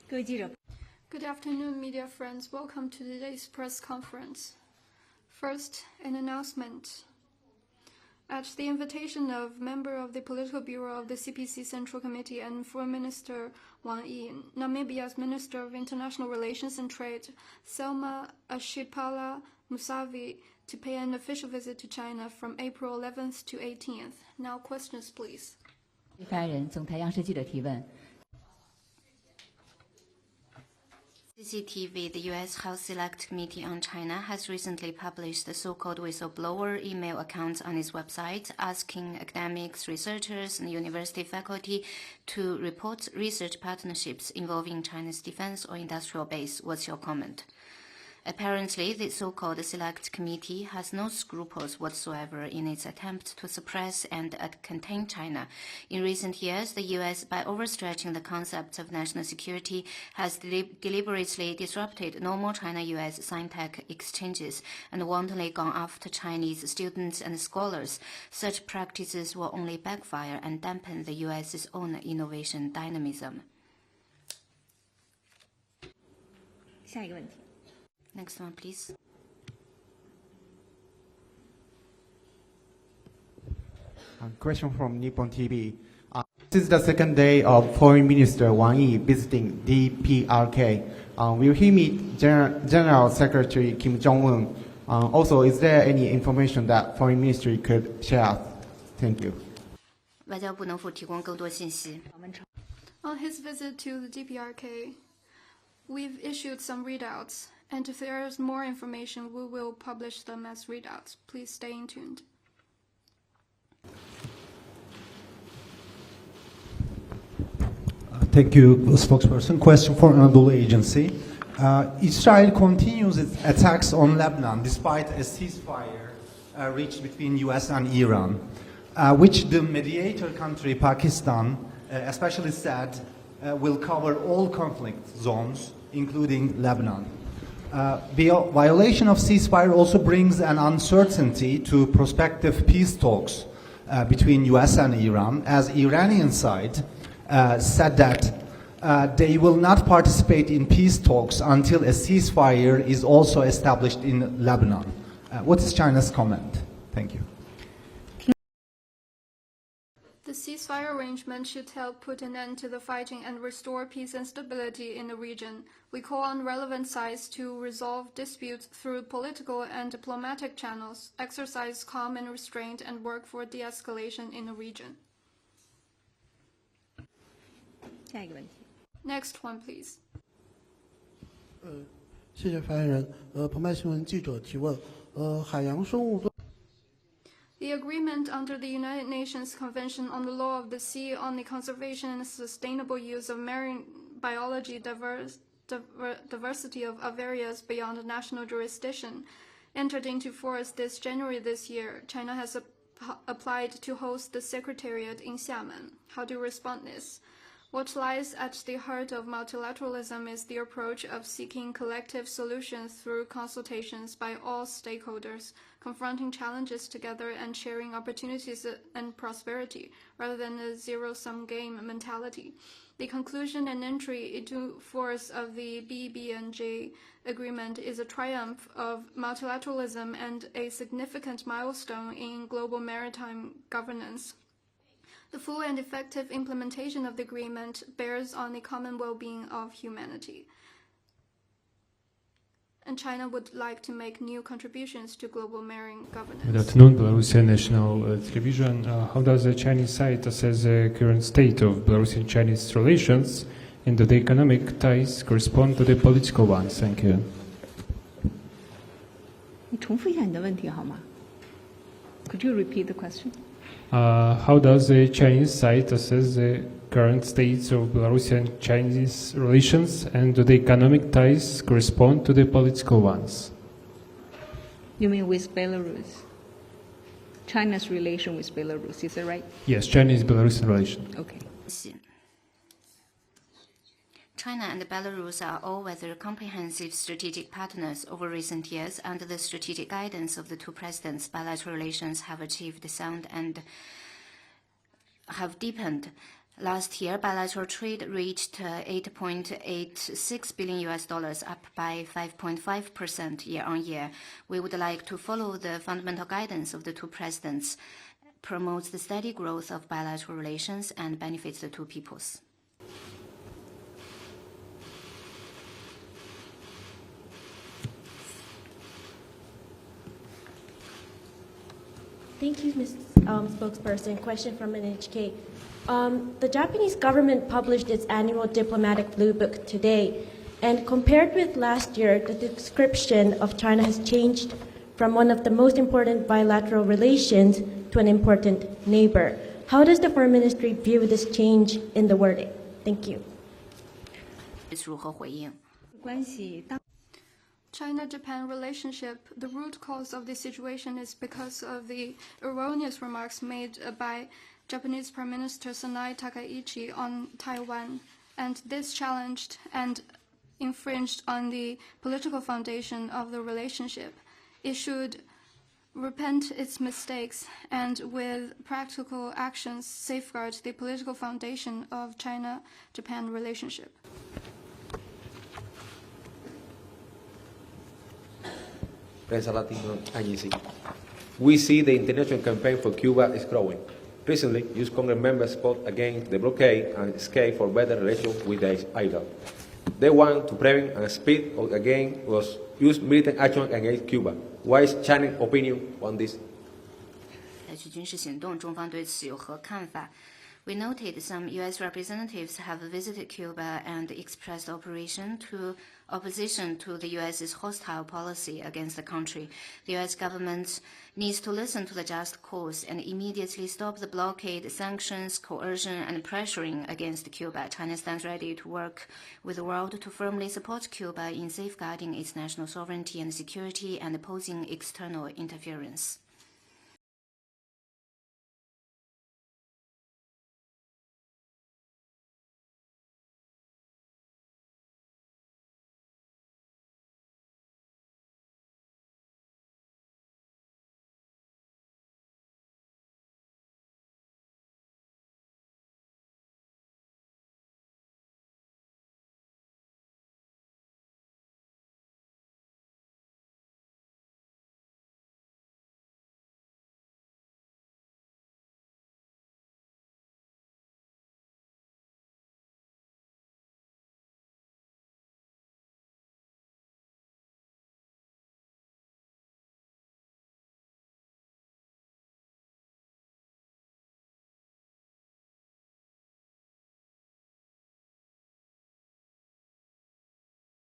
Good afternoon, media friends. Welcome to today's press conference. First, an announcement. At the invitation of member of the Political Bureau of the CPC Central Committee and Foreign Minister Wang Yi, Namibia's Minister of International Relations and Trade, Selma Ashipala Musavi, to pay an official visit to China from April 11th to 18th. Now, questions, please. 发言人，总台央视记者提问。 CCTV, the U.S. House Select Committee on China, has recently published the so-called whistleblower email accounts on its website, asking academics, researchers, and university faculty to report research partnerships involving China's defense or industrial base. What's your comment? Apparently, the so-called Select Committee has no scruples whatsoever in its attempt to suppress and contain China. In recent years, the U.S., by overstretching the concept of national security, has deliberately disrupted normal China-U.S. scientific exchanges and wantonly gone after Chinese students and scholars. Such practices will only backfire and dampen the U.S.'s own innovation dynamism. 下一个问题。 Next one, please. Question from Nippon TV. This is the second day of Foreign Minister Wang Yi visiting DPRK. Will he meet General Secretary Kim Jong-un? Also, is there any information that Foreign Ministry could share? Thank you. 外交部能否提供更多信息？ On his visit to the DPRK, we've issued some readouts. And if there is more information, we will publish them as readouts. Please stay tuned. Thank you, spokesperson. Question for Anadolu Agency. Israel continues its attacks on Lebanon despite a ceasefire reached between US and Iran, which the mediator country, Pakistan, especially said will cover all conflict zones, including Lebanon. Violation of ceasefire also brings an uncertainty to prospective peace talks between US and Iran, as Iranian side said that they will not participate in peace talks until a ceasefire is also established in Lebanon. What is China's comment? Thank you. The ceasefire arrangement should help put an end to the fighting and restore peace and stability in the region. We call on relevant sides to resolve disputes through political and diplomatic channels, exercise calm and restraint, and work for de-escalation in the region. 下一个问题。 Next one, please. 谢谢发言人。澎湃新闻记者提问。海洋生物多。 The agreement under the United Nations Convention on the Law of the Sea on the conservation and sustainable use of marine biology diversity of areas beyond national jurisdiction entered into force this January this year. China has applied to host the Secretariat in Xiamen. How do you respond to this? What lies at the heart of multilateralism is the approach of seeking collective solutions through consultations by all stakeholders, confronting challenges together and sharing opportunities and prosperity, rather than a zero-sum game mentality. The conclusion and entry into force of the BBNJ agreement is a triumph of multilateralism and a significant milestone in global maritime governance. The full and effective implementation of the agreement bears on the common well-being of humanity. And China would like to make new contributions to global marine governance. Good afternoon, Belarusian National Television. How does the Chinese side assess the current state of Belarusian-Chinese relations, and do the economic ties correspond to the political ones? Thank you. 你重复一下你的问题好吗 Could you repeat the question? How does the Chinese side assess the current state of Belarusian-Chinese relations, and do the economic ties correspond to the political ones? You mean with Belarus? China's relation with Belarus, is that right? Yes, Chinese-Belarusian relation. Okay. China and Belarus are all-weather comprehensive strategic partners. Over recent years, under the strategic guidance of the two presidents, bilateral relations have achieved sound and have deepened. Last year, bilateral trade reached $8.86 billion, up by 5.5% year-on-year. We would like to follow the fundamental guidance of the two presidents, promotes the steady growth of bilateral relations and benefits the two peoples. Thank you, Ms. Spokesperson. Question from NHK. The Japanese government published its annual diplomatic blue book today, and compared with last year, the description of China has changed from one of the most important bilateral relations to an important neighbor. How does the Foreign Ministry view this change in the wording? Thank you. China-Japan relationship, the root cause of this situation is because of the erroneous remarks made by Japanese Prime Minister Sanae Takaichi on Taiwan, and this challenged and infringed on the political foundation of the relationship. It should repent its mistakes and with practical actions safeguard the political foundation of China-Japan relationship. Prensa Latino IRGC. We see the international campaign for Cuba is growing. Recently, U.S. Congress members fought against the blockade and escaped for better relations with the island. They want to prevent and speed again was use military action against Cuba. What is China's opinion on this? We noted some U.S. representatives have visited Cuba and expressed opposition to the U.S.'s hostile policy against the country. The U.S. government needs to listen to the just cause and immediately stop the blockade, sanctions, coercion, and pressuring against Cuba. China stands ready to work with the world to firmly support Cuba in safeguarding its national sovereignty and security and opposing external interference.